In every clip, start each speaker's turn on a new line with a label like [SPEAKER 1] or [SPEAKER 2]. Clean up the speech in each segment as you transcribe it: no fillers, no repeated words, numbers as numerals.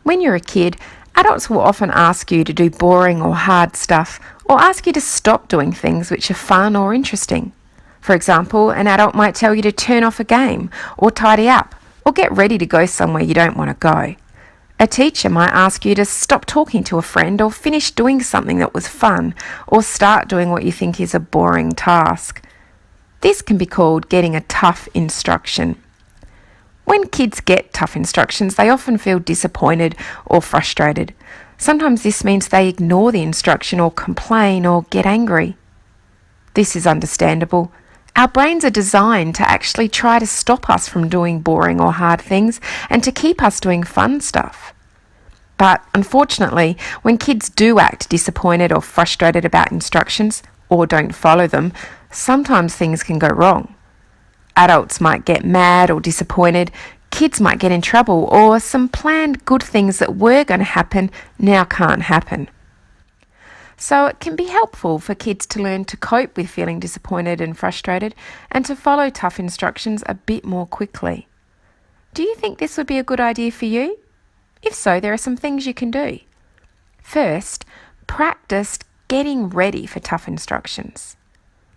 [SPEAKER 1] When you're a kid, adults will often ask you to do boring or hard stuff, or ask you to stop doing things which are fun or interesting. For example, an adult might tell you to turn off a game, or tidy up, or get ready to go somewhere you don't want to go. A teacher might ask you to stop talking to a friend, or finish doing something that was fun, or start doing what you think is a boring task. This can be called getting a tough instruction. When kids get tough instructions, they often feel disappointed or frustrated. Sometimes this means they ignore the instruction or complain or get angry. This is understandable. Our brains are designed to actually try to stop us from doing boring or hard things and to keep us doing fun stuff. But unfortunately, when kids do act disappointed or frustrated about instructions or don't follow them, sometimes things can go wrong. Adults might get mad or disappointed, kids might get in trouble, or some planned good things that were going to happen now can't happen. So it can be helpful for kids to learn to cope with feeling disappointed and frustrated and to follow tough instructions a bit more quickly. Do you think this would be a good idea for you? If so, there are some things you can do. First, practice getting ready for tough instructions.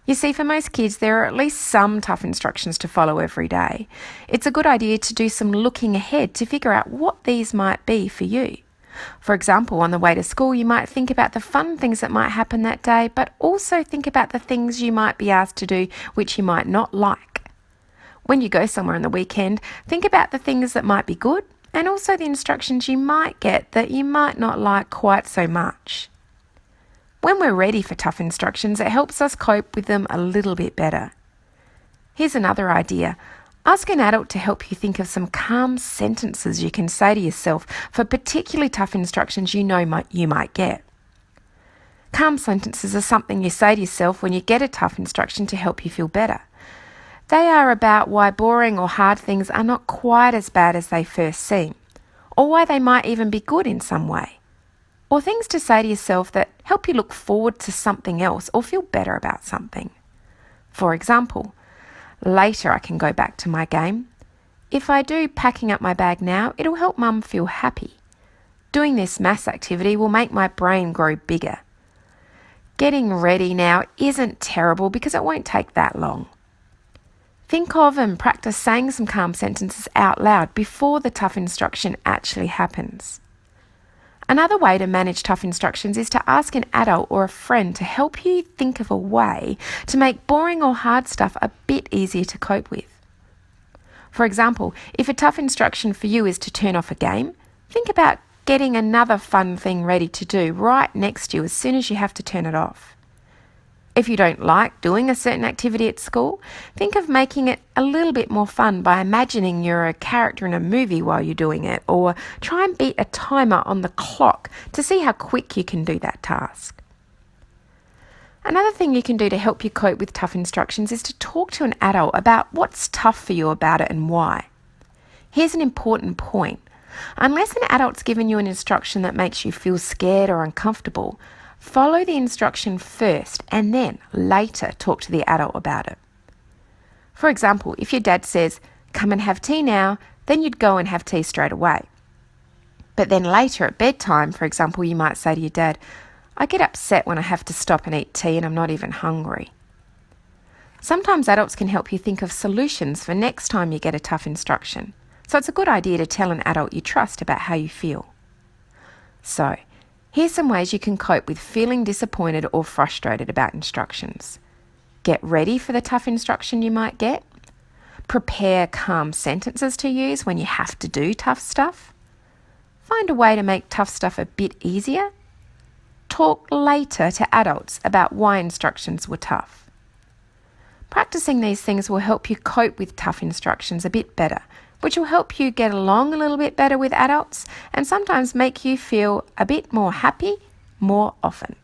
[SPEAKER 1] You see, for most kids, there are at least some tough instructions to follow every day. It's a good idea to do some looking ahead to figure out what these might be for you. For example, on the way to school, you might think about the fun things that might happen that day, but also think about the things you might be asked to do which you might not like. When you go somewhere on the weekend, think about the things that might be good and also the instructions you might get that you might not like quite so much. When we're ready for tough instructions, it helps us cope with them a little bit better. Here's another idea. Ask an adult to help you think of some calm sentences you can say to yourself for particularly tough instructions you know you might get. Calm sentences are something you say to yourself when you get a tough instruction to help you feel better. They are about why boring or hard things are not quite as bad as they first seem, or why they might even be good in some way. Or things to say to yourself that help you look forward to something else or feel better about something. For example, later I can go back to my game. If I do packing up my bag now, it'll help Mum feel happy. Doing this maths activity will make my brain grow bigger. Getting ready now isn't terrible because it won't take that long. Think of and practice saying some calm sentences out loud before the tough instruction actually happens. Another way to manage tough instructions is to ask an adult or a friend to help you think of a way to make boring or hard stuff a bit easier to cope with. For example, if a tough instruction for you is to turn off a game, think about getting another fun thing ready to do right next to you as soon as you have to turn it off. If you don't like doing a certain activity at school, think of making it a little bit more fun by imagining you're a character in a movie while you're doing it, or try and beat a timer on the clock to see how quick you can do that task. Another thing you can do to help you cope with tough instructions is to talk to an adult about what's tough for you about it and why. Here's an important point. Unless an adult's given you an instruction that makes you feel scared or uncomfortable, follow the instruction first and then later talk to the adult about it. For example, if your dad says, "Come and have tea now," then you'd go and have tea straight away. But then later at bedtime, for example, you might say to your dad, "I get upset when I have to stop and eat tea and I'm not even hungry." Sometimes adults can help you think of solutions for next time you get a tough instruction. So it's a good idea to tell an adult you trust about how you feel. So, here's some ways you can cope with feeling disappointed or frustrated about instructions. Get ready for the tough instruction you might get. Prepare calm sentences to use when you have to do tough stuff. Find a way to make tough stuff a bit easier. Talk later to adults about why instructions were tough. Practicing these things will help you cope with tough instructions a bit better, which will help you get along a little bit better with adults and sometimes make you feel a bit more happy more often.